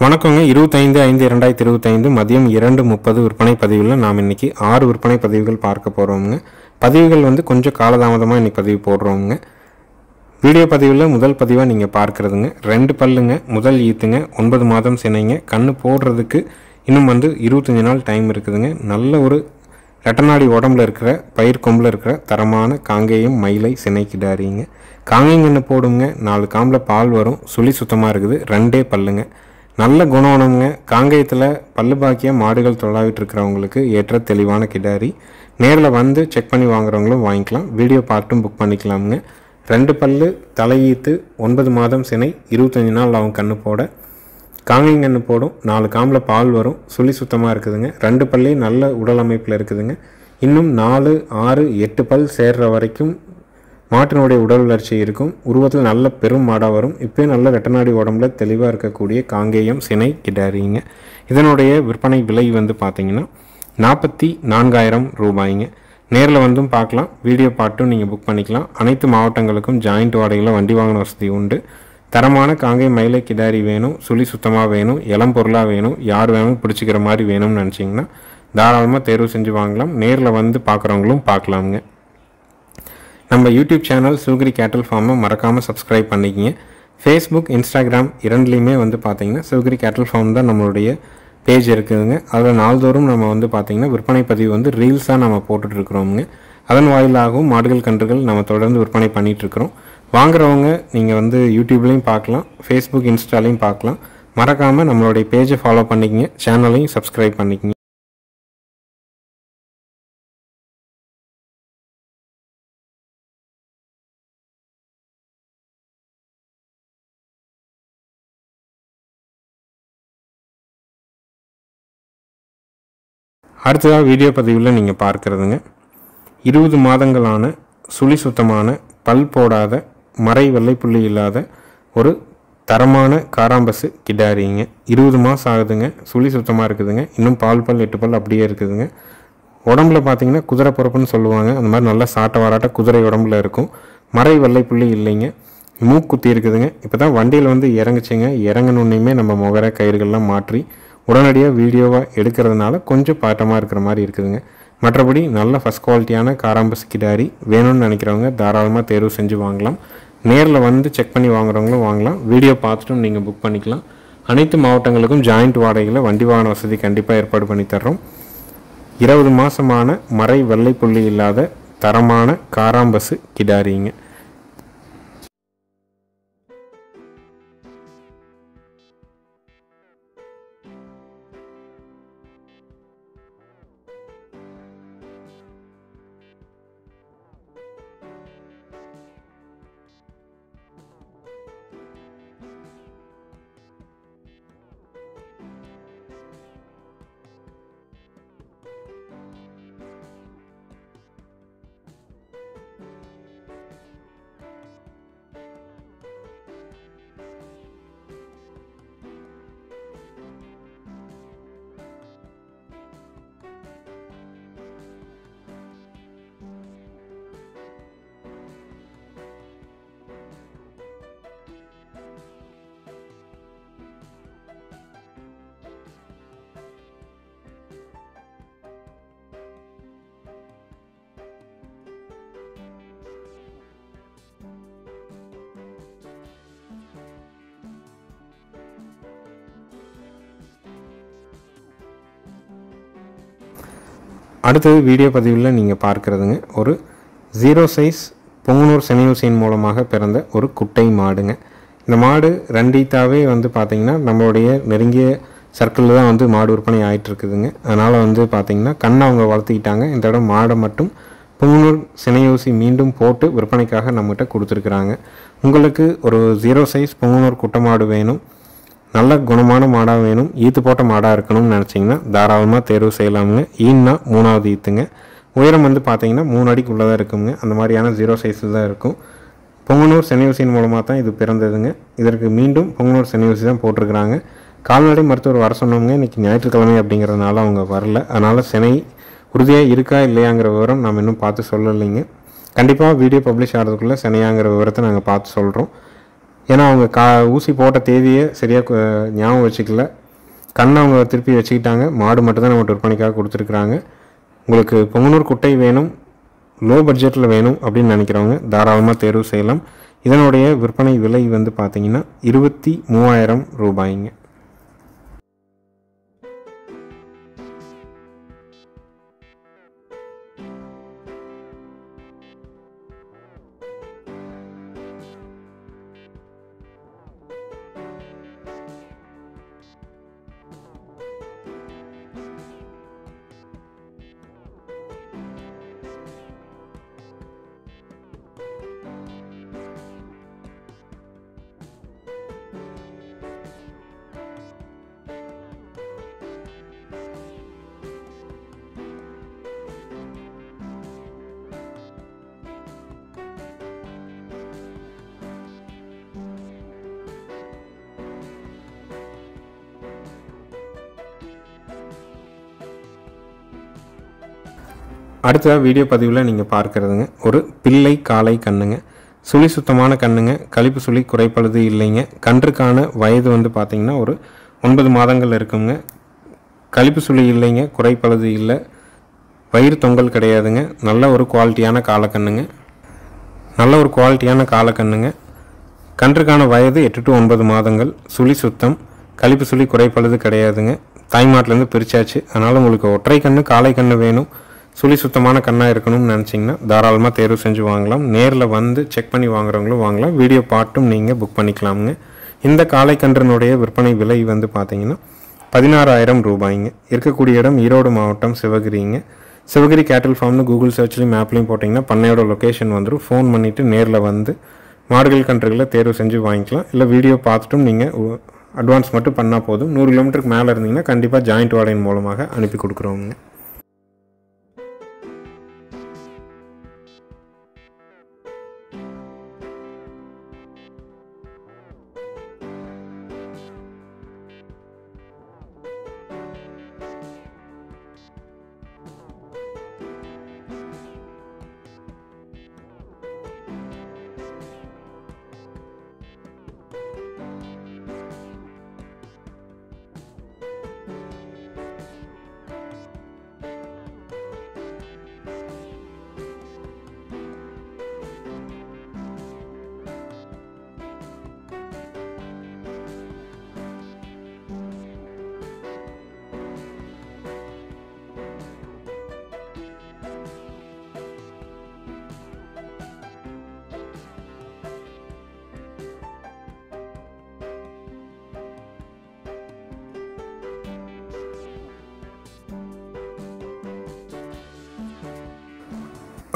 வணக்கங்க 25/5/2025 மதியம் 2:30 விற்பனை பதிவில் நாம் இன்னைக்கு 6 விற்பனை பதிவுகள் பார்க்க போகிறோமுங்க. பதிவுகள் வந்து கொஞ்சம் காலதாமதமாக இன்னைக்கு பதிவு போடுறோமுங்க. வீடியோ பதிவில் முதல் பதிவாக நீங்கள் பார்க்குறதுங்க 2 பல்லுங்க, முதல் ஈத்துங்க, 9 மாதம் சினைங்க, கண்ணு போடுறதுக்கு இன்னும் வந்து 25 நாள் டைம் இருக்குதுங்க. நல்ல ஒரு ரெட்டநாடி உடம்புல இருக்கிற பயிர் கொம்பில் இருக்கிற தரமான காங்கேயம் மயிலை சினை கிடாரிங்க. காங்கேயம் கண்ணு போடுங்க, 4 காம்பில் பால் வரும், சுழி சுத்தமாக இருக்குது, 2 பல்லுங்க. நல்ல குணவனங்க. காங்கேயத்தில் பல்லு பாக்கிய மாடுகள் தொழாவிட்டு இருக்கிறவங்களுக்கு ஏற்ற தெளிவான கிடாரி. நேரில் வந்து செக் பண்ணி வாங்குறவங்களும் வாங்கிக்கலாம், வீடியோ பார்ட்டும் புக் பண்ணிக்கலாமுங்க. 2 பல்லு, தலையீத்து, 9 மாதம் சினை, 25 நாள் ஆகும் கண்ணு போட. காங்கேயம் கண்ணு போடும், 4 காம்பில் பால் வரும், சுழி சுத்தமாக இருக்குதுங்க. 2 பல்லே நல்ல உடல் அமைப்பில் இருக்குதுங்க. இன்னும் 4, 6, 8 பல் சேர்ற வரைக்கும் மாட்டினுடைய உடல் வளர்ச்சி இருக்கும். உருவத்தில் நல்ல பெரும் மாடாக வரும். இப்போ நல்ல ரெட்டநாடி உடம்புல தெளிவாக இருக்கக்கூடிய காங்கேயம் சினை கிடாரிங்க. இதனுடைய விற்பனை விலை வந்து பார்த்தீங்கன்னா 44,000 ரூபாய்ங்க. நேரில் வந்தும் பார்க்கலாம், வீடியோ பார்ட்டும் நீங்கள் புக் பண்ணிக்கலாம். அனைத்து மாவட்டங்களுக்கும் ஜாயிண்ட் வாடகையில் வண்டி வாங்கின வசதி உண்டு. தரமான காங்கேயம் மயிலை கிடாரி வேணும், சுழி சுத்தமாக வேணும், இளம் பொருளாக வேணும், யார் வேணும் பிடிச்சிக்கிற மாதிரி வேணும்னு நினச்சிங்கன்னா தாராளமாக தேர்வு செஞ்சு வாங்கலாம். நேரில் வந்து பார்க்குறவங்களும் பார்க்கலாமுங்க. நம்ம யூடியூப் சேனல் சிவகிரி கேட்டல் ஃபார்மை மறக்காமல் சப்ஸ்கிரைப் பண்ணிக்கிங்க. ஃபேஸ்புக், இன்ஸ்டாகிராம் இரண்டுலேயுமே வந்து பார்த்திங்கன்னா சிவகிரி கேட்டல் ஃபார்ம் தான் நம்மளுடைய பேஜ் இருக்குதுங்க. அதில் நாள்தோறும் நம்ம வந்து பார்த்திங்கன்னா விற்பனை பதிவு வந்து ரீல்ஸாக நம்ம போட்டுட்ருக்குறோமுங்க. அதன் வாயிலாகவும் மாடுகள் கன்றுகள் நம்ம தொடர்ந்து விற்பனை பண்ணிகிட்ருக்குறோம். வாங்குறவங்க நீங்கள் வந்து யூடியூப்லேயும் பார்க்கலாம், ஃபேஸ்புக், இன்ஸ்டாலையும் பார்க்கலாம். மறக்காமல் நம்மளுடைய பேஜை ஃபாலோ பண்ணிக்கிங்க, சேனலையும் சப்ஸ்கிரைப் பண்ணிக்கிங்க. அடுத்ததாக வீடியோ பதிவில் நீங்கள் பார்க்குறதுங்க 20 மாதங்களான சுழி சுத்தமான பல் போடாத மறை வெள்ளைப்புள்ளி இல்லாத ஒரு தரமான காராம்பசு கிடாரிங்க. 20 மாதம் ஆகுதுங்க, சுழி சுத்தமாக இருக்குதுங்க. இன்னும் பால் 8 பல் அப்படியே இருக்குதுங்க. உடம்புல பார்த்தீங்கன்னா குதிரை பிறப்புன்னு சொல்லுவாங்க, அந்த மாதிரி நல்லா சாட்ட வாராட்ட குதிரை உடம்புல இருக்கும். மறை வெள்ளைப்புள்ளி இல்லைங்க, மூக்குத்தி இருக்குதுங்க. இப்போ தான் வண்டியில் வந்து இறங்குச்சிங்க. இறங்கணுன்னையுமே நம்ம முகர கயிறுகள்லாம் மாற்றி உடனடியாக வீடியோவாக எடுக்கிறதுனால கொஞ்சம் பாட்டமாக இருக்கிற மாதிரி இருக்குதுங்க. மற்றபடி நல்ல ஃபஸ்ட் குவாலிட்டியான காராம்பசு கிடாரி வேணும்னு நினைக்கிறவங்க தாராளமாக தேர்வு செஞ்சு வாங்கலாம். நேரில் வந்து செக் பண்ணி வாங்குறவங்களும் வாங்கலாம், வீடியோ பார்த்துட்டும் நீங்கள் புக் பண்ணிக்கலாம். அனைத்து மாவட்டங்களுக்கும் ஜாயிண்ட் வாடகையில் வண்டி வாகன வசதி கண்டிப்பாக ஏற்பாடு பண்ணி தர்றோம். 20 மாதமான மறை வெள்ளை புள்ளி இல்லாத தரமான காராம்பசு கிடாரிங்க. அடுத்தது வீடியோ பதிவில் நீங்கள் பார்க்குறதுங்க ஒரு 0 சைஸ் பொங்கனூர் செனையூசியின் மூலமாக பிறந்த ஒரு குட்டை மாடுங்க. இந்த மாடு ரெண்டீத்தாவே வந்து பார்த்திங்கன்னா நம்மளுடைய நெருங்கிய சர்க்கிளில் தான் வந்து மாடு விற்பனை ஆகிட்டுருக்குதுங்க. அதனால் வந்து பார்த்திங்கன்னா கண்ணை அவங்க வளர்த்திக்கிட்டாங்க. இந்த இடம் மாடை மட்டும் பொங்கனூர் செனையூசி மீண்டும் போட்டு விற்பனைக்காக நம்மகிட்ட கொடுத்துருக்குறாங்க. உங்களுக்கு ஒரு 0 சைஸ் பொங்கனூர் குட்டை மாடு வேணும், நல்ல குணமான மாடாக வேணும், ஈத்து போட்ட மாடாக இருக்கணும்னு நினச்சிங்கன்னா தாராளமாக தேர்வு செய்யலாமுங்க. ஈன்னா 3வது ஈத்துங்க. உயரம் வந்து பார்த்தீங்கன்னா 3 அடிக்குள்ளே தான் இருக்குங்க. அந்த மாதிரியான 0 சைஸில் தான் இருக்கும். பொங்கனூர் செனையூசியின் மூலமாக தான் இது பிறந்ததுங்க. இதற்கு மீண்டும் பொங்கனூர் செனையூசி தான் போட்டிருக்கிறாங்க. கால்நடை மருத்துவர் வர சொன்னவங்க இன்றைக்கி ஞாயிற்றுக்கிழமை அப்படிங்கிறதுனால அவங்க வரல. அதனால் சினை உறுதியாக இருக்கா இல்லையாங்கிற விவரம் நாம் இன்னும் பார்த்து சொல்லலைங்க. கண்டிப்பாக வீடியோ பப்ளிஷ் ஆகிறதுக்குள்ளே சினையாங்கிற விவரத்தை நாங்கள் பார்த்து சொல்கிறோம். ஏன்னா அவங்க ஊசி போட்ட தேதியை சரியாக ஞாபகம் வச்சுக்கல. கண்ணை அவங்க திருப்பி வச்சுக்கிட்டாங்க. மாடு மட்டும்தான் நம்ம விற்பனைக்காக கொடுத்துருக்குறாங்க. உங்களுக்கு பொங்கனூர் குட்டை வேணும், லோ பட்ஜெட்டில் வேணும் அப்படின்னு நினைக்கிறவங்க தாராளமாக தேர்வு செய்யலாம். இதனுடைய விற்பனை விலை வந்து பார்த்திங்கன்னா 23,000 ரூபாய்ங்க. அடுத்ததாக வீடியோ பதிவில் நீங்கள் பார்க்குறதுங்க ஒரு பிள்ளை காளை கண்ணுங்க. சுழி சுத்தமான கண்ணுங்க, கழிப்பு சுழி குறைப்பழுது இல்லைங்க. கன்றுக்கான வயது வந்து பார்த்திங்கன்னா ஒரு 9 மாதங்கள் இருக்குங்க. கழிப்பு சுழி இல்லைங்க, குறைப்பழுது இல்லை, வயிறு தொங்கல் கிடையாதுங்க. நல்ல ஒரு குவாலிட்டியான காளைக்கண்ணுங்க, நல்ல ஒரு குவாலிட்டியான காளைக்கண்ணுங்க. கன்றுக்கான வயது 8 to 9 மாதங்கள். சுழி சுத்தம், கழிப்பு சுழி குறைப்பழுது கிடையாதுங்க. தாய்மாட்டிலேருந்து பிரித்தாச்சு. அதனால் உங்களுக்கு ஒற்றை கண்ணு காளை கண்ணு வேணும், சுழி சுத்தமான கண்ணாக இருக்கணும்னு நினச்சிங்கன்னா தாராளமாக தேர்வு செஞ்சு வாங்கலாம். நேரில் வந்து செக் பண்ணி வாங்குறவங்களும் வாங்கலாம், வீடியோ பார்ட்டும் நீங்கள் புக் பண்ணிக்கலாமுங்க. இந்த காளைக்கன்றினுடைய விற்பனை விலை வந்து பார்த்திங்கன்னா 16,000 ரூபாய்ங்க. இருக்கக்கூடிய இடம் ஈரோடு மாவட்டம் சிவகிரிங்க. சிவகிரி கேட்டில் ஃபார்ம்னு கூகுள் சர்ச்லையும் மேப்லையும் போட்டிங்கன்னா பண்ணையோட லொக்கேஷன் வந்துடும். ஃபோன் பண்ணிவிட்டு நேரில் வந்து மாடுகள் கன்றுகளை தேர்வு செஞ்சு வாங்கிக்கலாம். இல்லை வீடியோ பார்த்துட்டும் நீங்கள் அட்வான்ஸ் மட்டும் பண்ணால் போதும். 100 கிலோமீட்டருக்கு மேலே இருந்தீங்கன்னா கண்டிப்பாக ஜாயிண்ட் வாடகையின் மூலமாக அனுப்பி கொடுக்குறோங்க.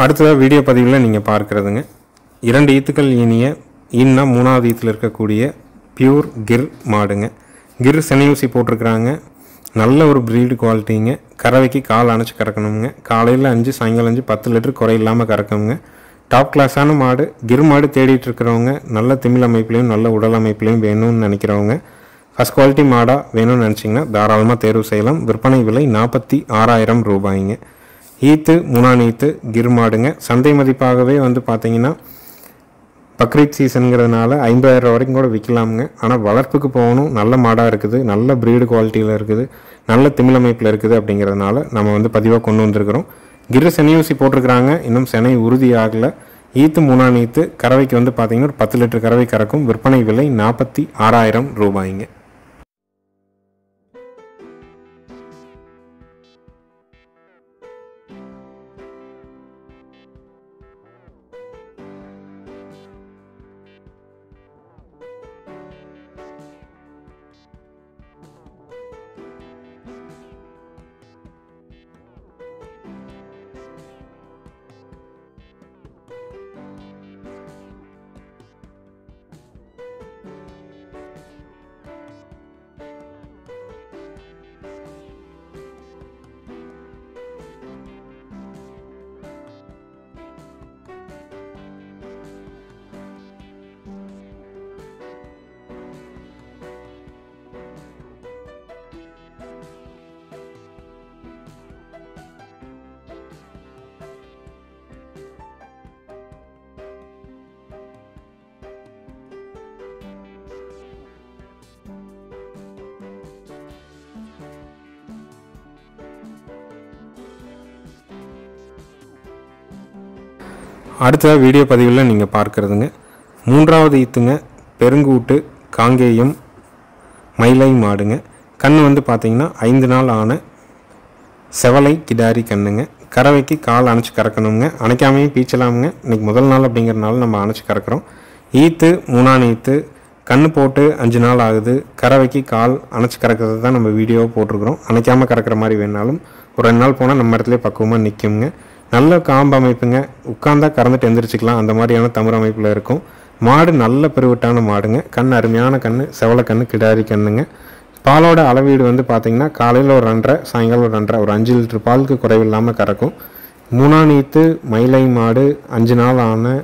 அடுத்ததாக வீடியோ பதிவில் நீங்கள் பார்க்குறதுங்க 2 ஈத்துக்கள் ஈனிய ஈன்னா 3வது ஈத்தில் இருக்கக்கூடிய பியூர் கிர் மாடுங்க. கிர் செனையூசி போட்டிருக்கிறாங்க. நல்ல ஒரு ப்ரீடு குவாலிட்டிங்க. கறவைக்கு கால் அணைச்சி கறக்கணுங்க. காலையில் 5 சாயங்காலம் 5 10 லிட்டர் குறை இல்லாமல் கறக்குங்க. டாப் கிளாஸான மாடு. கிர் மாடு தேடிட்டு இருக்கிறவங்க, நல்ல திமிழ் அமைப்புலையும் நல்ல உடல் அமைப்புலையும் வேணும்னு நினைக்கிறவங்க, ஃபஸ்ட் குவாலிட்டி மாடாக வேணும்னு நினச்சிங்கன்னா தாராளமாக தேர்வு செய்யலாம். விற்பனை விலை 46,000 ரூபாய்ங்க. ஈத்து 3ஆம் ஈத்து கிர் மாடுங்க. சந்தை மதிப்பாகவே வந்து பார்த்திங்கன்னா பக்ரீத் சீசனுங்கிறதுனால 50,000 வரைக்கும் கூட விற்கலாமுங்க. ஆனால் வளர்ப்புக்கு போகணும், நல்ல மாடாக இருக்குது, நல்ல ப்ரீடு குவாலிட்டியில் இருக்குது, நல்ல திமிழ் அமைப்பில் இருக்குது. அப்படிங்கிறதுனால நம்ம வந்து பதிவாக கொண்டு வந்திருக்கிறோம். கிர் செனையூசி போட்டிருக்கிறாங்க, இன்னும் செனை உறுதி ஆகலை. ஈத்து 3ஆம் ஈத்து கறவைக்கு வந்து பார்த்திங்கன்னா ஒரு 10 லிட்டர் கறவை கறக்கும். விற்பனை விலை 46,000 ரூபாய்ங்க. அடுத்த வீடியோ பதிவில் நீங்கள் பார்க்குறதுங்க 3வது ஈத்துங்க, பெருங்கூட்டு காங்கேயம் மயிலை மாடுங்க. கண் வந்து பார்த்திங்கன்னா 5 நாள் ஆன செவலை கிடாரி கண்ணுங்க. கறவைக்கு கால் அணைச்சி கறக்கணுங்க, அணைக்காமையும் பீச்சலாமுங்க. இன்றைக்கி முதல் நாள் அப்படிங்கிறனால நம்ம அணைச்சி கறக்கிறோம். ஈத்து 3ஆம் ஈத்து, கண்ணு போட்டு 5 நாள் ஆகுது. கறவைக்கு கால் அணைச்சி கறக்கிறது தான் நம்ம வீடியோவை போட்டிருக்கிறோம். அணைக்காமல் கறக்கிற மாதிரி வேணாலும் ஒரு 2 நாள் போனால் நம்ம இடத்துல பக்குவமாக நிற்குங்க. நல்ல காம்பு அமைப்புங்க, உட்காந்தா கறந்துட்டு எந்திரிச்சிக்கலாம், அந்த மாதிரியான தமிழ் அமைப்பில் இருக்கும். மாடு நல்ல பெருவிட்டான மாடுங்க. கண் அருமையான கண், செவலை கண் கிடாரி கண்ணுங்க. பாலோட அளவீடு வந்து பார்த்திங்கன்னா காலையில் ஒரு 2.5, சாயங்காலம் ஒரு 2.5, ஒரு 5 லிட்டர் பாலுக்கு குறைவில்லாமல் கறக்கும். 3ஆம் ஈத்து மயிலை மாடு, 5 நாள் ஆன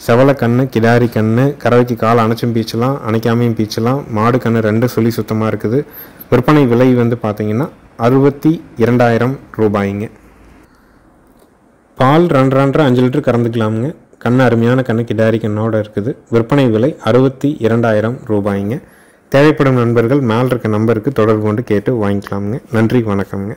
செவலை கண்ணு கிடாரி கண்ணு. கறவைக்கு கால் அணைச்சும் பீச்சலாம், அணைக்காமையும் பீச்சலாம். மாடு கண்ணு 2 சொல்லி சுத்தமாக இருக்குது. விற்பனை விலை வந்து பார்த்திங்கன்னா 62,000 ரூபாய்ங்க. பால் 2.5 5 லிட்டர் கறந்துக்கலாமுங்க. கண்ணு அருமையான கண்ணு கிடாரி கண்ணோட இருக்குது. விற்பனை விலை 62,000 ரூபாய்ங்க. தேவைப்படும் நண்பர்கள் மேல் இருக்க நம்பருக்கு தொடர்பு கொண்டு கேட்டு வாங்கிக்கலாமுங்க. நன்றி, வணக்கம்ங்க.